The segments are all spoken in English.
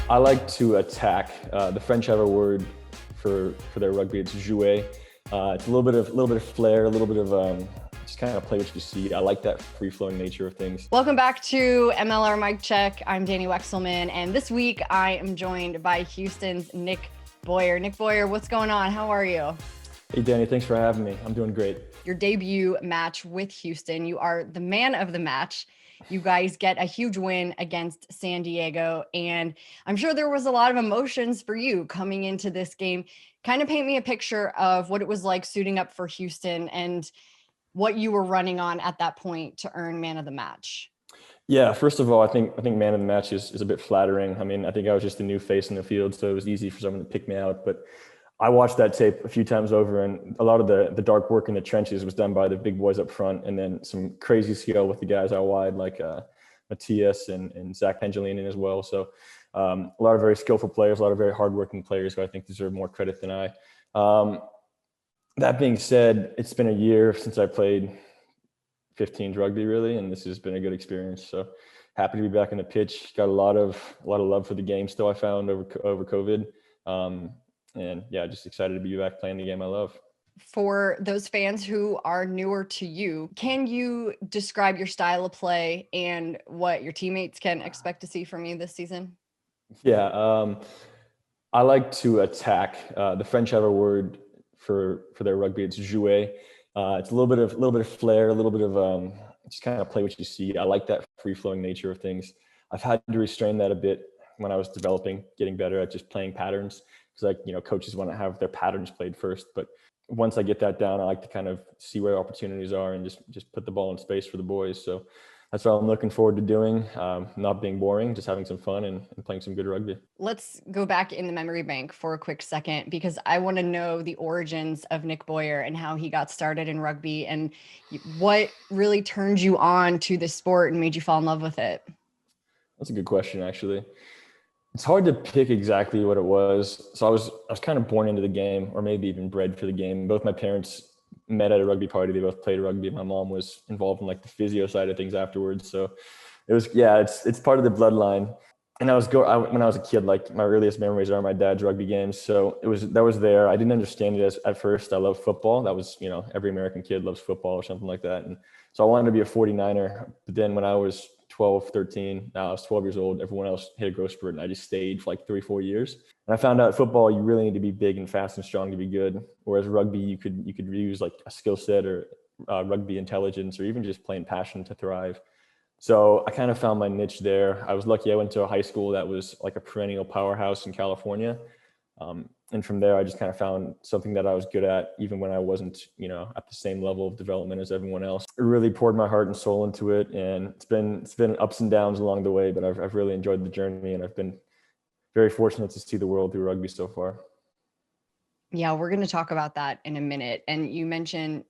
I like to attack. The French have a word for their rugby. It's jouer. It's a little bit of flair, a little bit of just kind of play what you see. I like that free-flowing nature of things. Welcome back to MLR Mic Check. I'm Dani Wexelman, and this week I am joined by Houston's Nick Boyer. Nick Boyer, what's going on? How are you? Hey, Dani, thanks for having me. I'm doing great. Your debut match with Houston, you are the man of the match. You guys get a huge win against San Diego, and I'm sure there was a lot of emotions for you coming into this game. Kind of paint me a picture of what it was like suiting up for Houston and what you were running on at that point to earn man of the match. Yeah, first of all, I think man of the match is a bit flattering. I mean, I think I was just a new face in the field, so it was easy for someone to pick me out. But I watched that tape a few times over, and a lot of the dark work in the trenches was done by the big boys up front, and then some crazy skill with the guys out wide, like Matthias and Zach Pengelinen as well. So a lot of very skillful players, a lot of very hardworking players who I think deserve more credit than I. That being said, it's been a year since I played 15s rugby, really, and this has been a good experience. So happy to be back in the pitch. Got a lot of love for the game still, I found over COVID. And yeah, just excited to be back playing the game I love. For those fans who are newer to you, can you describe your style of play and what your teammates can expect to see from you this season? Yeah, I like to attack. The French have a word for their rugby. It's jouer. It's a little bit of flair, a little bit of just kind of play what you see. I like that free-flowing nature of things. I've had to restrain that a bit when I was developing, getting better at just playing patterns. Because coaches want to have their patterns played first. But once I get that down, I like to kind of see where opportunities are and just put the ball in space for the boys. So that's what I'm looking forward to doing. Not being boring, just having some fun and playing some good rugby. Let's go back in the memory bank for a quick second, because I want to know the origins of Nick Boyer and how he got started in rugby and what really turned you on to the sport and made you fall in love with it. That's a good question, actually. It's hard to pick exactly what it was. So I was kind of born into the game, or maybe even bred for the game. Both my parents met at a rugby party. They both played rugby. My mom was involved in like the physio side of things afterwards. So it was, yeah, it's part of the bloodline. And when I was a kid, like my earliest memories are my dad's rugby games. So that was there. I didn't understand it at first. I loved football. That was, every American kid loves football or something like that. And so I wanted to be a 49er. But then when I was 12, 13, now I was 12 years old, everyone else hit a growth spurt, and I just stayed for like 3-4 years. And I found out football, you really need to be big and fast and strong to be good. Whereas rugby, you could use like a skill set or rugby intelligence or even just plain passion to thrive. So I kind of found my niche there. I was lucky I went to a high school that was like a perennial powerhouse in California. And from there, I just kind of found something that I was good at, even when I wasn't, at the same level of development as everyone else. I really poured my heart and soul into it, and it's been ups and downs along the way, but I've really enjoyed the journey, and I've been very fortunate to see the world through rugby so far. Yeah, we're going to talk about that in a minute. And you mentioned,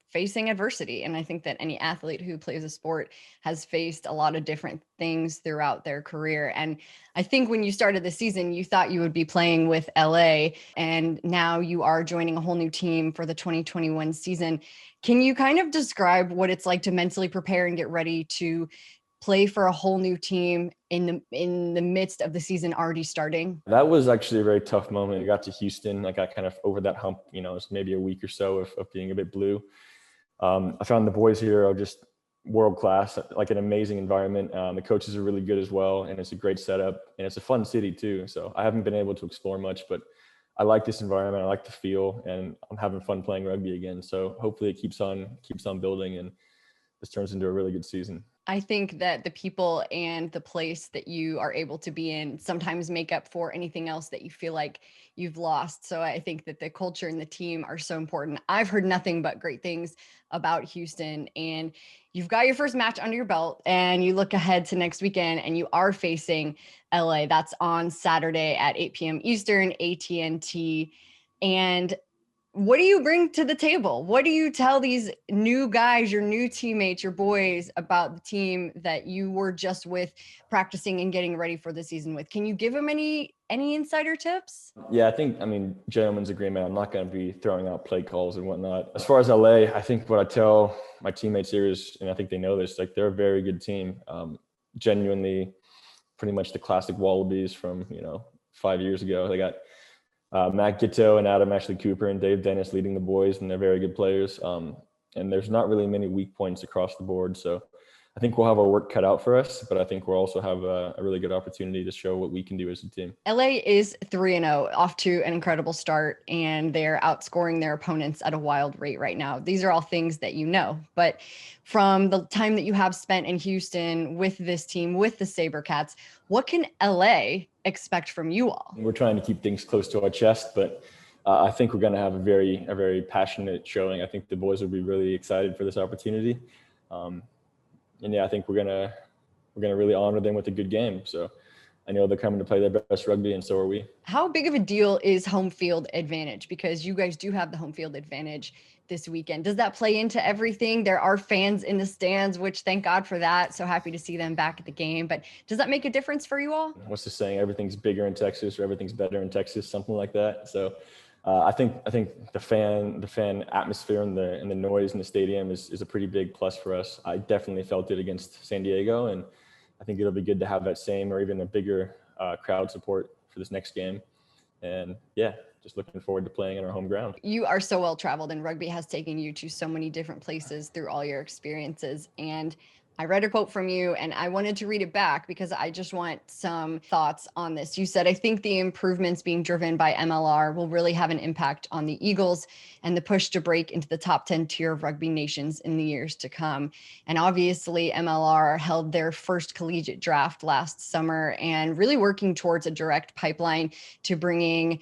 facing adversity. And I think that any athlete who plays a sport has faced a lot of different things throughout their career. And I think when you started the season, you thought you would be playing with LA, and now you are joining a whole new team for the 2021 season. Can you kind of describe what it's like to mentally prepare and get ready to play for a whole new team in the midst of the season already starting? That was actually a very tough moment. I got to Houston. I got kind of over that hump, it was maybe a week or so of being a bit blue. I found the boys here are just world-class, like an amazing environment. The coaches are really good as well, and it's a great setup, and it's a fun city too. So I haven't been able to explore much, but I like this environment. I like the feel, and I'm having fun playing rugby again. So hopefully it keeps on building, and this turns into a really good season. I think that the people and the place that you are able to be in sometimes make up for anything else that you feel like you've lost. So I think that the culture and the team are so important. I've heard nothing but great things about Houston, and you've got your first match under your belt, and you look ahead to next weekend and you are facing LA. That's on Saturday at 8 p.m. Eastern, AT&T. And what do you bring to the table? What do you tell these new guys, your new teammates, your boys about the team that you were just with, practicing and getting ready for the season with? Can you give them any insider tips? Yeah, gentleman's agreement. I'm not going to be throwing out play calls and whatnot. As far as LA, I think what I tell my teammates here is, and I think they know this, like they're a very good team. Genuinely pretty much the classic Wallabies from, 5 years ago. They got Matt Giteau and Adam Ashley Cooper and Dave Dennis leading the boys, and they're very good players. And there's not really many weak points across the board. So I think we'll have our work cut out for us, but I think we'll also have a really good opportunity to show what we can do as a team. LA is 3-0, off to an incredible start, and they're outscoring their opponents at a wild rate right now. These are all things that you know, but from the time that you have spent in Houston with this team, with the SaberCats, what can LA expect from you all? We're trying to keep things close to our chest, but I think we're going to have a very passionate showing. I think the boys will be really excited for this opportunity. And yeah, I think we're gonna really honor them with a good game. So I know they're coming to play their best rugby, and so are we. How big of a deal is home field advantage? Because you guys do have the home field advantage this weekend. Does that play into everything? There are fans in the stands, which thank God for that. So happy to see them back at the game. But does that make a difference for you all? What's the saying? Everything's bigger in Texas, or everything's better in Texas, something like that. So I think the fan atmosphere and the noise in the stadium is a pretty big plus for us. I definitely felt it against San Diego, and I think it'll be good to have that same or even a bigger crowd support for this next game. And yeah, just looking forward to playing in our home ground. You are so well traveled, and rugby has taken you to so many different places through all your experiences. And I read a quote from you, and I wanted to read it back because I just want some thoughts on this. You said, "I think the improvements being driven by MLR will really have an impact on the Eagles and the push to break into the top 10 tier of rugby nations in the years to come." And obviously MLR held their first collegiate draft last summer and really working towards a direct pipeline to bringing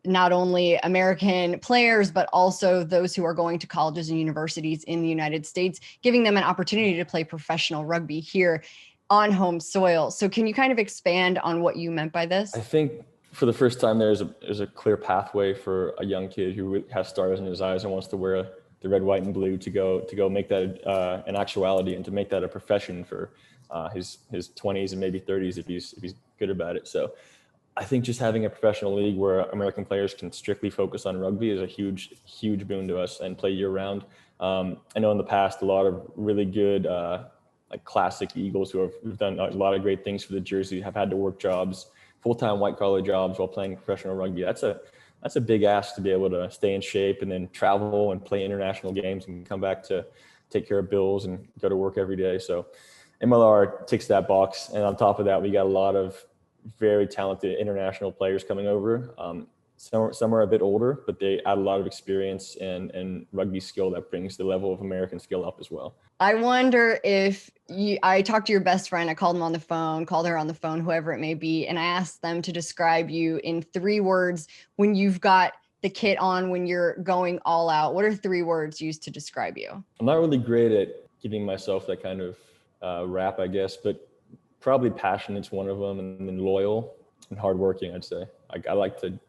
not only American players, but also those who are going to colleges and universities in the United States, giving them an opportunity to play professional rugby here on home soil. So can you kind of expand on what you meant by this? I think for the first time, there's a clear pathway for a young kid who has stars in his eyes and wants to wear the red, white, and blue to go make that an actuality and to make that a profession for his 20s and maybe 30s if he's good about it. So I think just having a professional league where American players can strictly focus on rugby is a huge boon to us and play year round. I know in the past, a lot of really good, like classic Eagles who've done a lot of great things for the jersey have had to work jobs, full-time white collar jobs while playing professional rugby. That's a big ask to be able to stay in shape and then travel and play international games and come back to take care of bills and go to work every day. So MLR ticks that box. And on top of that, we got a lot of very talented international players coming over. Some are a bit older, but they add a lot of experience and rugby skill that brings the level of American skill up as well. I wonder if I talked to your best friend, I called her on the phone, whoever it may be, and I asked them to describe you in 3 words when you've got the kit on, when you're going all out. What are 3 words used to describe you? I'm not really great at giving myself that kind of rap, I guess, but probably passionate's one of them, and then loyal and hardworking, I'd say. I like to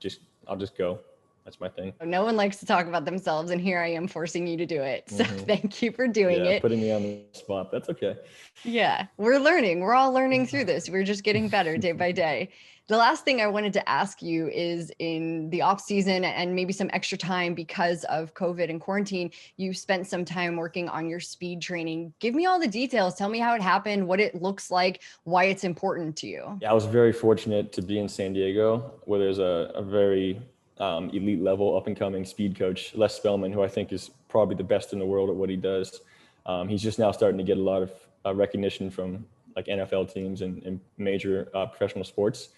I'll just go. That's my thing. No one likes to talk about themselves, and here I am forcing you to do it. So thank you for doing it. Putting me on the spot. That's okay. Yeah, we're learning. We're all learning through this. We're just getting better day by day. The last thing I wanted to ask you is, in the off season and maybe some extra time because of COVID and quarantine, you spent some time working on your speed training. Give me all the details. Tell me how it happened, what it looks like, why it's important to you. Yeah, I was very fortunate to be in San Diego, where there's a very elite level up and coming speed coach, Les Spellman, who I think is probably the best in the world at what he does. He's just now starting to get a lot of recognition from like NFL teams and major professional sports.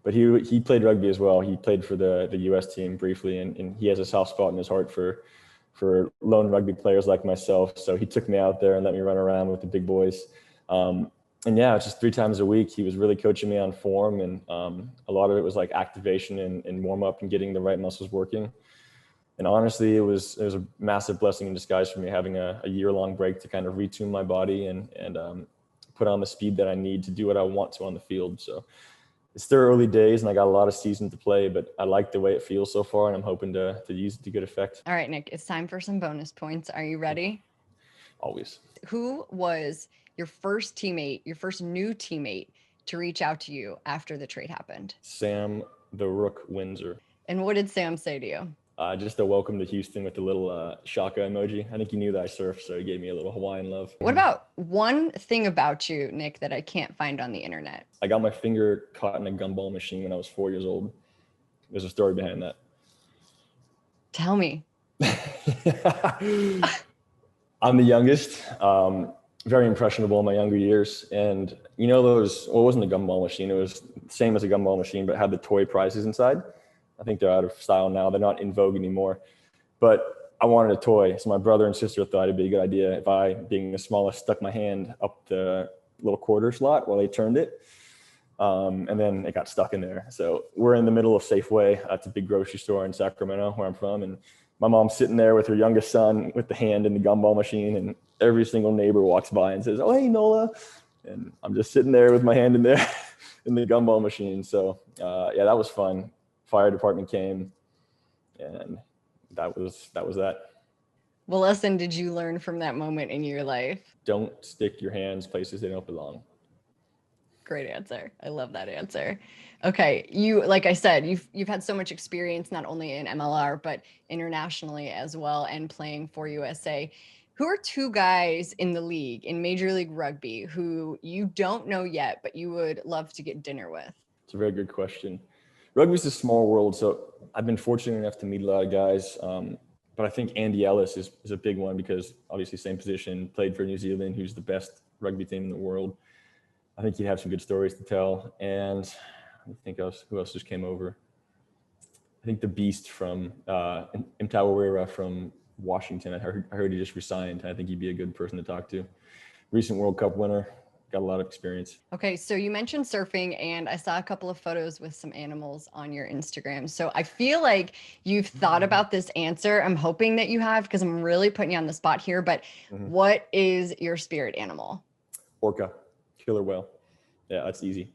But he played rugby as well. He played for the U.S. team briefly, and he has a soft spot in his heart for lone rugby players like myself. So he took me out there and let me run around with the big boys. And yeah, it's just 3 times a week. He was really coaching me on form, and a lot of it was like activation and warm up and getting the right muscles working. And honestly, it was a massive blessing in disguise for me, having a year-long break to kind of retune my body and put on the speed that I need to do what I want to on the field. So it's still early days, and I got a lot of season to play, but I like the way it feels so far, and I'm hoping to use it to good effect. All right, Nick, it's time for some bonus points. Are you ready? Always. Who was your first new teammate to reach out to you after the trade happened? Sam the Rook Windsor. And what did Sam say to you? Just a welcome to Houston with the little shaka emoji. I think he knew that I surfed, so he gave me a little Hawaiian love. What about one thing about you, Nick, that I can't find on the internet? I got my finger caught in a gumball machine when I was 4 years old. There's a story behind that. Tell me. I'm the youngest, very impressionable in my younger years. And you know those, well, it wasn't a gumball machine. It was the same as a gumball machine, but had the toy prizes inside. I think they're out of style now. They're not in vogue anymore. But I wanted a toy. So my brother and sister thought it'd be a good idea if I, being the smallest, stuck my hand up the little quarter slot while they turned it. And then it got stuck in there. So we're in the middle of Safeway. That's a big grocery store in Sacramento, where I'm from. And my mom's sitting there with her youngest son with the hand in the gumball machine. And every single neighbor walks by and says, "Oh, hey, Nola." And I'm just sitting there with my hand in there in the gumball machine. So yeah, that was fun. Fire department came, and that was that. What lesson did you learn from that moment in your life? Don't stick your hands places they don't belong. Great answer. I love that answer. Okay, you, like I said, you've had so much experience not only in MLR but internationally as well, and playing for USA. Who are two guys in the league, in Major League Rugby, who you don't know yet but you would love to get dinner with? It's a very good question. Rugby's a small world, so I've been fortunate enough to meet a lot of guys. But I think Andy Ellis is a big one, because obviously same position, played for New Zealand, who's the best rugby team in the world. I think he'd have some good stories to tell. And I think who else just came over? I think the Beast from Mtawarira from Washington. I heard he just resigned. I think he'd be a good person to talk to. Recent World Cup winner. Got a lot of experience. Okay, so you mentioned surfing, and I saw a couple of photos with some animals on your Instagram. So I feel like you've thought about this answer. I'm hoping that you have, because I'm really putting you on the spot here. But what is your spirit animal? Orca, killer whale. Yeah, that's easy.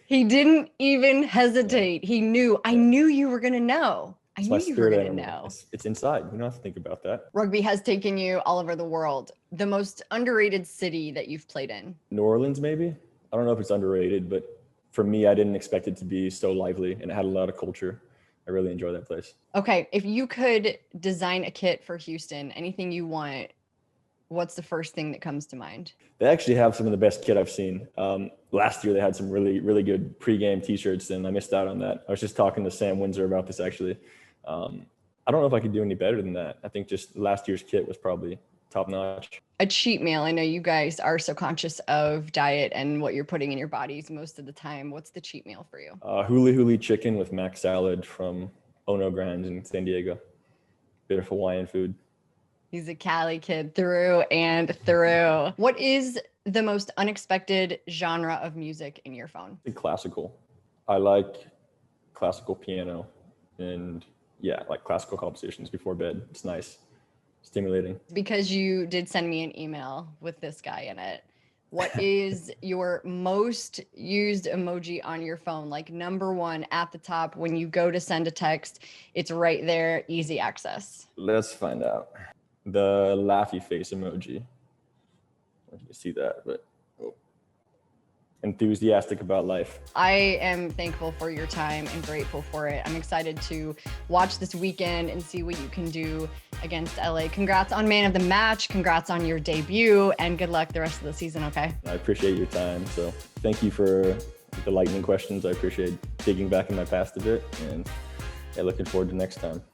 He didn't even hesitate. He knew. I knew you were going to know. I knew you were going to know. It's inside. You don't have to think about that. Rugby has taken you all over the world. The most underrated city that you've played in? New Orleans, maybe. I don't know if it's underrated, but for me, I didn't expect it to be so lively, and it had a lot of culture. I really enjoy that place. Okay, if you could design a kit for Houston, anything you want, what's the first thing that comes to mind? They actually have some of the best kit I've seen. Last year, they had some really, really good pregame T-shirts, and I missed out on that. I was just talking to Sam Windsor about this, actually. I don't know if I could do any better than that. I think just last year's kit was probably top notch. A cheat meal. I know you guys are so conscious of diet and what you're putting in your bodies most of the time. What's the cheat meal for you? Huli huli chicken with mac salad from Ono Grands in San Diego. Bit of Hawaiian food. He's a Cali kid through and through. What is the most unexpected genre of music in your phone? Classical. I like classical piano, and yeah, like classical compositions before bed. It's nice, stimulating. Because you did send me an email with this guy in it. What is your most used emoji on your phone? Like number one at the top when you go to send a text, it's right there, easy access. Let's find out. The laughy face emoji. I don't know if you can see that, but enthusiastic about life. I am thankful for your time and grateful for it. I'm excited to watch this weekend and see what you can do against LA. Congrats on man of the match. Congrats on your debut, and good luck the rest of the season, okay? I appreciate your time. So thank you for the lightning questions. I appreciate digging back in my past a bit, and looking forward to next time.